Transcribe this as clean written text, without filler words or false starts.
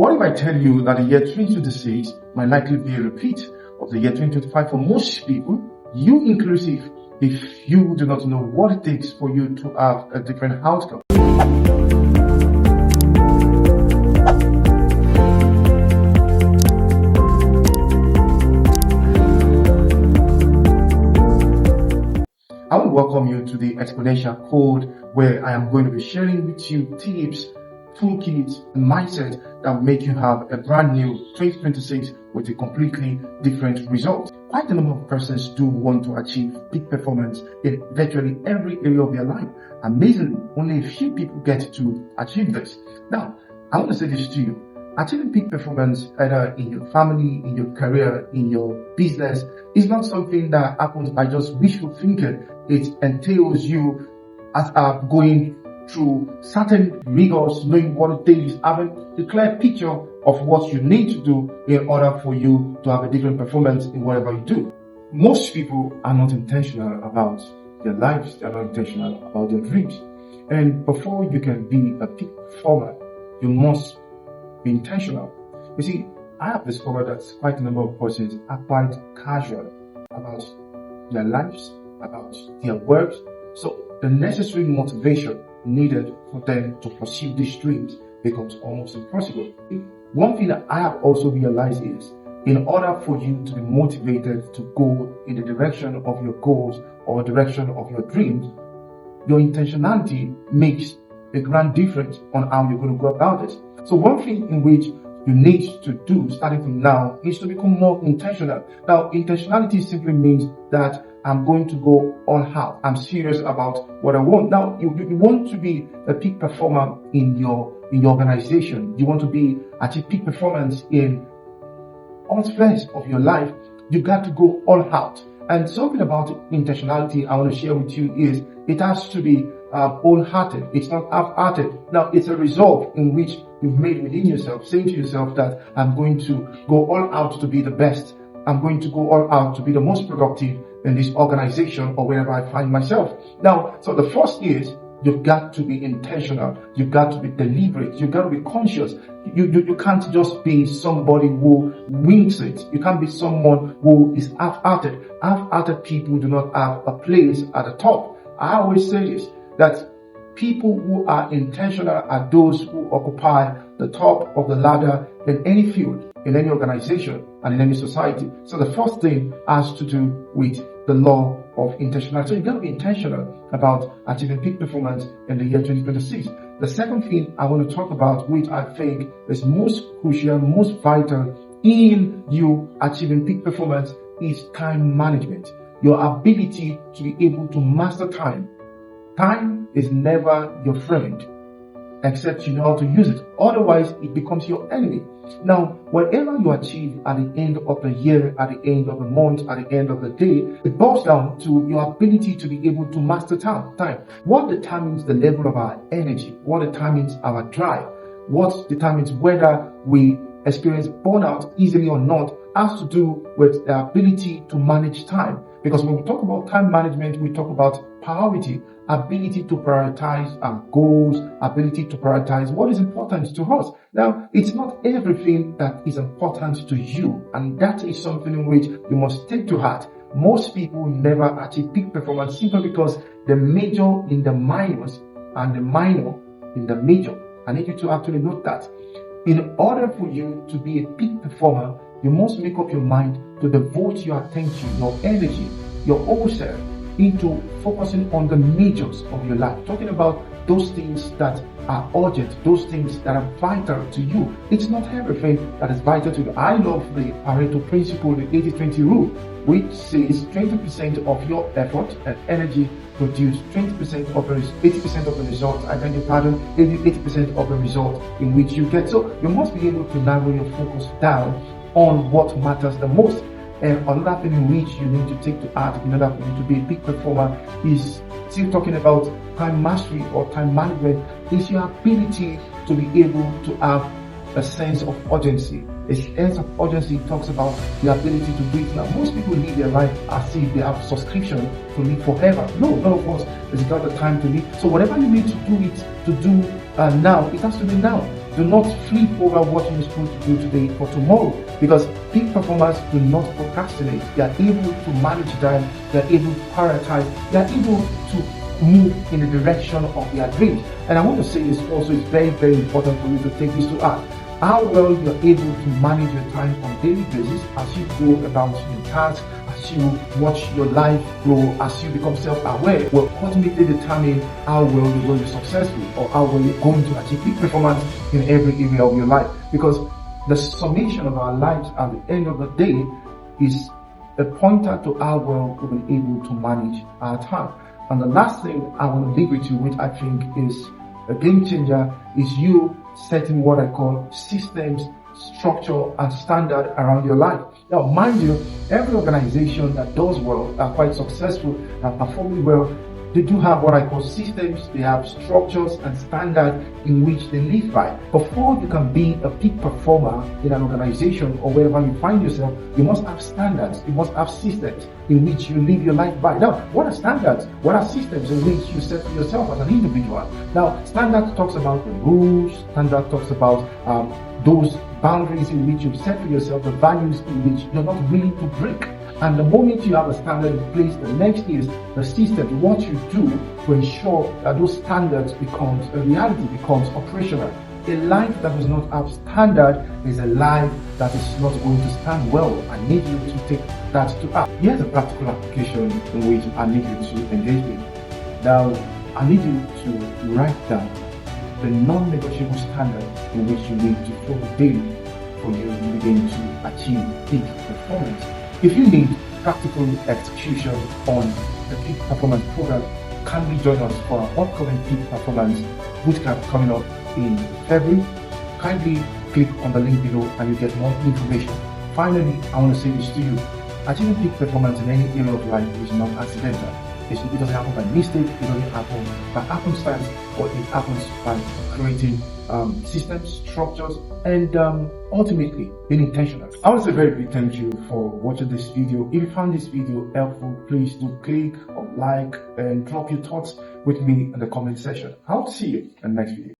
What if I tell you that the year 2026 might likely be a repeat of the year 2025 for most people, you inclusive, if you do not know what it takes for you to have a different outcome? I will welcome you to the Exponential Code, where I am going to be sharing with you tips, toolkits, and mindset that will make you have a brand new 2026 with a completely different result. Quite a number of persons do want to achieve peak performance in virtually every area of their life. Amazingly, only a few people get to achieve this. Now, I want to say this to you. Achieving peak performance either in your family, in your career, in your business is not something that happens by just wishful thinking. It entails you as going through certain rigors, knowing what it takes, having a clear picture of what you need to do in order for you to have a different performance in whatever you do. Most people are not intentional about their lives, they are not intentional about their dreams. And before you can be a peak performer, you must be intentional. You see, I have discovered that quite a number of persons are quite casual about their lives, about their work. So the necessary motivation needed for them to pursue these dreams becomes almost impossible. One thing that I have also realized is, in order for you to be motivated to go in the direction of your goals or direction of your dreams, your intentionality makes a grand difference on how you're going to go about it. So one thing in which you need to do starting from now is to become more intentional. Now, intentionality simply means that I'm going to go all out. I'm serious about what I want. Now, you want to be a peak performer in your organization. You want to achieve peak performance in all spheres of your life. You got to go all out. And something about intentionality I want to share with you is it has to be wholehearted. It's not half-hearted. Now, it's a resolve in which you've made within yourself, saying to yourself that I'm going to go all out to be the best. I'm going to go all out to be the most productive in this organization or wherever I find myself. Now, so the first is you've got to be intentional. You've got to be deliberate. You've got to be conscious. You can't just be somebody who wings it. You can't be someone who is half-hearted. Half-hearted people do not have a place at the top. I always say this, that people who are intentional are those who occupy the top of the ladder in any field, in any organization, and in any society. So the first thing has to do with the law of intentionality. So you've got to be intentional about achieving peak performance in the year 2026. The second thing I want to talk about, which I think is most crucial, most vital in you achieving peak performance, is time management. Your ability to be able to master time. Time is never your friend, except you know how to use it. Otherwise, it becomes your enemy. Now, whatever you achieve at the end of the year, at the end of the month, at the end of the day, it boils down to your ability to be able to master time. What determines the level of our energy? What determines our drive? What determines whether we experience burnout easily or not has to do with the ability to manage time. Because when we talk about time management, we talk about priority, ability to prioritize our goals, ability to prioritize what is important to us. Now, it's not everything that is important to you, and that is something in which you must take to heart. Most people never achieve peak performance simply because the major in the minors and the minor in the major. I need you to actually note that. In order for you to be a peak performer, you must make up your mind to devote your attention, your energy, your whole self into focusing on the majors of your life. Talking about those things that are urgent, those things that are vital to you. It's not everything that is vital to you. I love the Pareto principle, the 80-20 rule, which says 20% of your effort and energy produce 80% of the result, and then 80% of the result in which you get. So you must be able to narrow your focus down on what matters the most. And another thing in which you need to take to heart in order for you to be a peak performer is still talking about time mastery or time management, is your ability to be able to have a sense of urgency. A sense of urgency talks about the ability to breathe. Now, most people live their life as if they have subscription to live forever. No, none of us has got the time to live. So whatever you need to do now, it has to be now. Do not flip over what you're supposed to do today for tomorrow, because peak performers do not procrastinate. They are able to manage time, they are able to prioritize, they are able to move in the direction of their dreams. And I want to say this also is very, very important for you to take this to heart. How well you're able to manage your time on a daily basis as you go about your tasks, as you watch your life grow, as you become self-aware, will ultimately determine how well you're going to be successful or how well you're going to achieve peak performance in every area of your life. Because the summation of our lives at the end of the day is a pointer to how well we've been able to manage our time. And the last thing I want to leave with you, which I think is a game changer, is you setting what I call systems, structure, and standard around your life. Now, mind you, every organization that does well, are quite successful, are performing well, they do have what I call systems, they have structures and standards in which they live by. Before you can be a peak performer in an organization or wherever you find yourself, you must have standards, you must have systems in which you live your life by. Now, what are standards? What are systems in which you set for yourself as an individual? Now, standard talks about the rules, standard talks about those boundaries in which you set for yourself, the values in which you're not willing to break. And the moment you have a standard in place, the next is the system, what you do to ensure that those standards becomes a reality, becomes operational. A life that does not have standard is a life that is not going to stand well. I need you to take that to heart. Here's a practical application in which I need you to engage with. Now, I need you to write down the non-negotiable standard in which you need to follow daily for you to begin to achieve peak performance. If you need practical execution on the peak performance program, kindly join us for our upcoming peak performance bootcamp coming up in February. Kindly click on the link below and you get more information. Finally, I want to say this to you. Achieving peak performance in any area of life is not accidental. It doesn't happen by mistake, it doesn't happen by happenstance, but it happens by creating systems, structures, and ultimately being intentional. I want to say a very big thank you for watching this video. If you found this video helpful, please do click or like and drop your thoughts with me in the comment section. I'll see you in the next video.